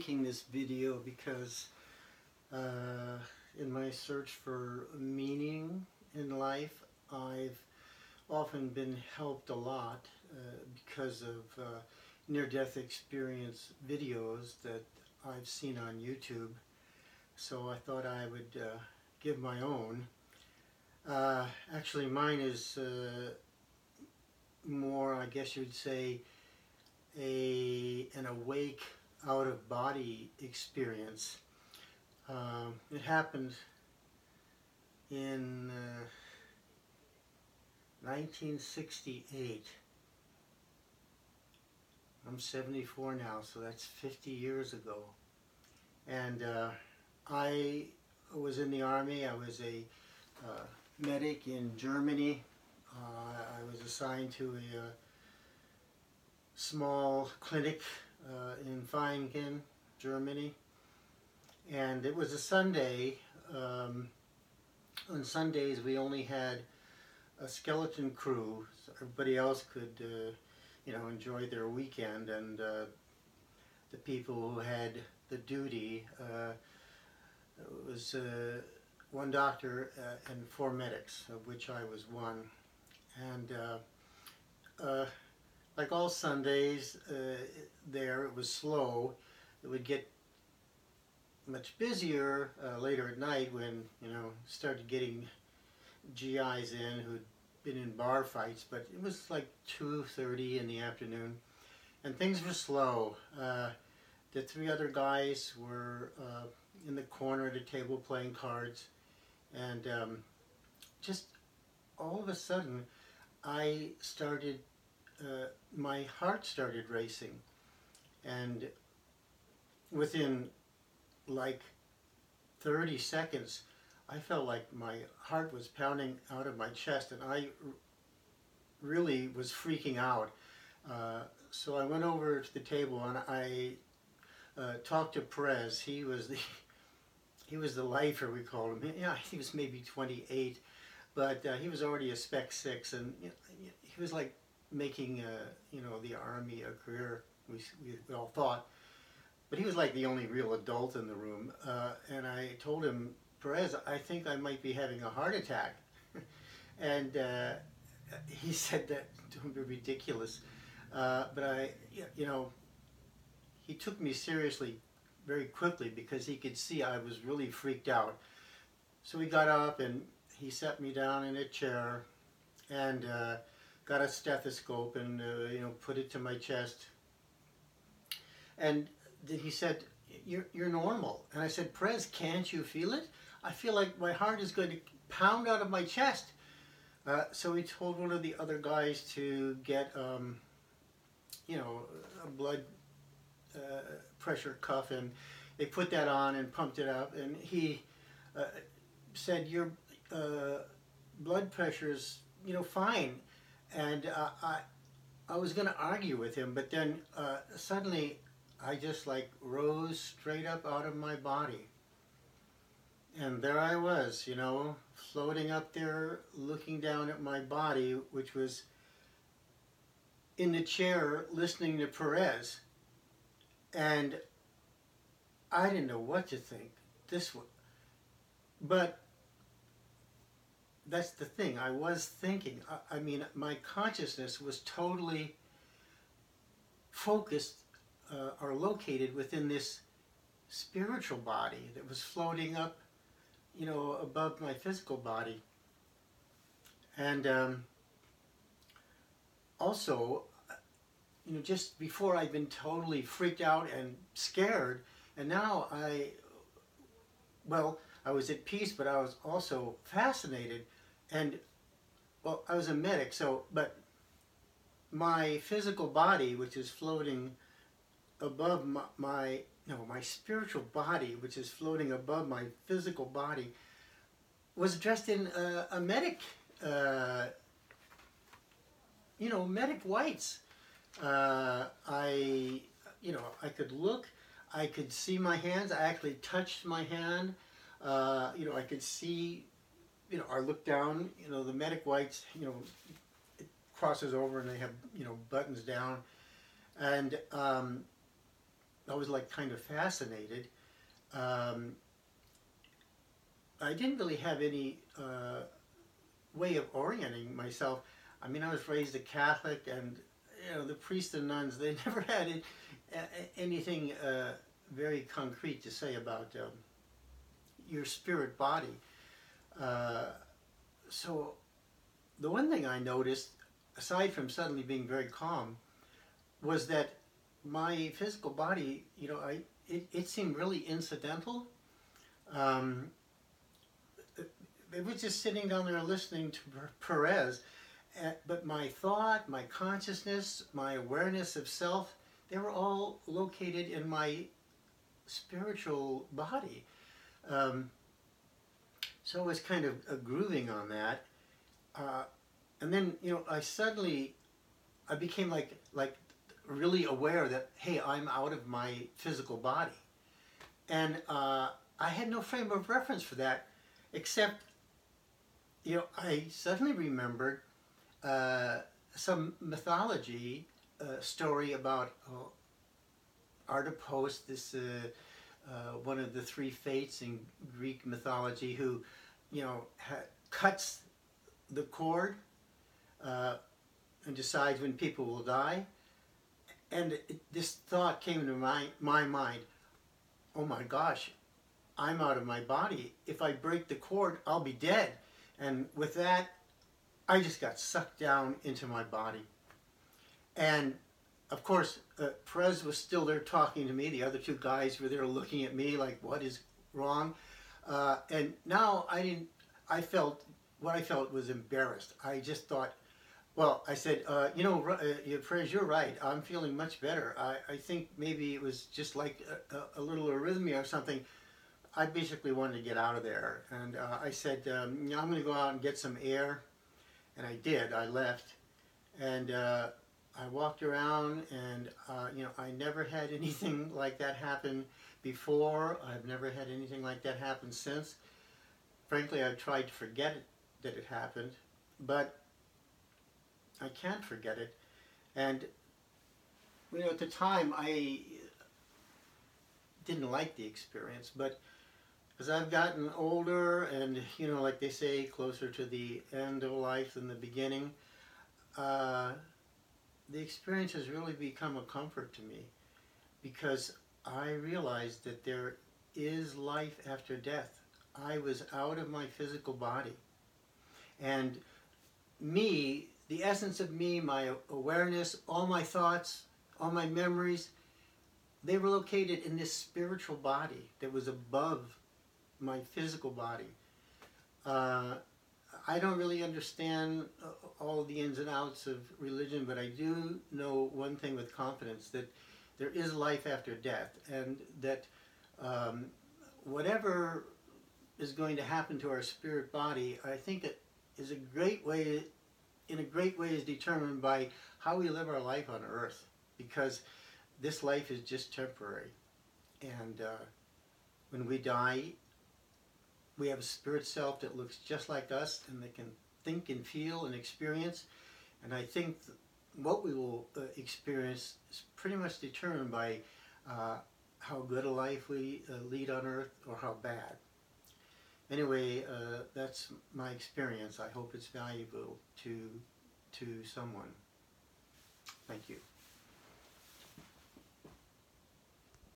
making this video because in my search for meaning in life, I've often been helped a lot because of near-death experience videos that I've seen on YouTube. So I thought I would give my own. Actually, mine is more, I guess you'd say, an awake out-of-body experience. It happened in 1968. I'm 74 now, so that's 50 years ago. And I was in the Army. I was a medic in Germany. I was assigned to a small clinic in Feiningen, Germany. And it was a Sunday. On Sundays we only had a skeleton crew, so everybody else could enjoy their weekend, and the people who had the duty, it was one doctor and 4 medics, of which I was one. And like all Sundays there, it was slow. It would get much busier later at night when, started getting GIs in who'd been in bar fights, but it was like 2:30 in the afternoon and things were slow. The 3 other guys were in the corner at a table playing cards, and just all of a sudden I started, my heart started racing, and within like 30 seconds I felt like my heart was pounding out of my chest, and I really was freaking out. So I went over to the table and I talked to Perez. He was the lifer, we called him. Yeah, he was maybe 28, but he was already a Spec 6, and he was like making the Army a career, we all thought. But he was like the only real adult in the room, and I told him, Perez, I think I might be having a heart attack. And he said that, don't be ridiculous. But he took me seriously very quickly because he could see I was really freaked out. So he got up and he sat me down in a chair and got a stethoscope and put it to my chest. And he said, you're normal. And I said, Perez, can't you feel it? I feel like my heart is going to pound out of my chest. So he told one of the other guys to get, a blood pressure cuff, and they put that on and pumped it up. And he said, your blood pressure's, fine. And I was going to argue with him, but then suddenly I just like rose straight up out of my body. And there I was, floating up there, looking down at my body, which was in the chair listening to Perez. And I didn't know what to think. But that's the thing. I was thinking. I mean, my consciousness was totally focused or located within this spiritual body that was floating up, above my physical body. And also, just before I'd been totally freaked out and scared, and now I was at peace, but I was also fascinated. And well, I was a medic, but my physical body, which is floating above my spiritual body, which is floating above my physical body, was dressed in a medic, medic whites. I could look, I could see my hands. I actually touched my hand. I could see, I looked down. The medic whites, it crosses over and they have, buttons down, and I was like kind of fascinated. Um, I didn't really have any way of orienting myself. I mean, I was raised a Catholic, and the priests and nuns, they never had anything very concrete to say about your spirit body. Uh, so the one thing I noticed, aside from suddenly being very calm, was that my physical body, it seemed really incidental. Um, it was just sitting down there listening to Perez, but my thought, my consciousness, my awareness of self, they were all located in my spiritual body. Um, so I was kind of grooving on that. Uh, and then, I became like really aware that, hey, I'm out of my physical body. And I had no frame of reference for that, except, I suddenly remembered some mythology story about Artipos, this one of the three fates in Greek mythology, who, cuts the cord and decides when people will die. And this thought came into my mind, oh my gosh, I'm out of my body. If I break the cord, I'll be dead. And with that, I just got sucked down into my body. And of course, Perez was still there talking to me. The other two guys were there looking at me like, what is wrong? And now what I felt was embarrassed. I just thought, well, I said, Perez, you're right. I'm feeling much better. I think maybe it was just like a little arrhythmia or something. I basically wanted to get out of there. And I said, I'm going to go out and get some air. And I did. I left. And I walked around, and I never had anything like that happen before. I've never had anything like that happen since. Frankly, I've tried to forget that it happened, but I can't forget it. And at the time, I didn't like the experience, but as I've gotten older, and like they say, closer to the end of life than the beginning, the experience has really become a comfort to me, because I realized that there is life after death. I was out of my physical body. And me, the essence of me, my awareness, all my thoughts, all my memories, they were located in this spiritual body that was above my physical body. I don't really understand all the ins and outs of religion, but I do know one thing with confidence, that there is life after death, and that whatever is going to happen to our spirit body, I think it is in a great way is determined by how we live our life on earth, because this life is just temporary. And when we die, we have a spirit self that looks just like us, and that can think and feel and experience. And I think what we will experience is pretty much determined by how good a life we lead on earth, or how bad. Anyway, that's my experience. I hope it's valuable to someone. Thank you.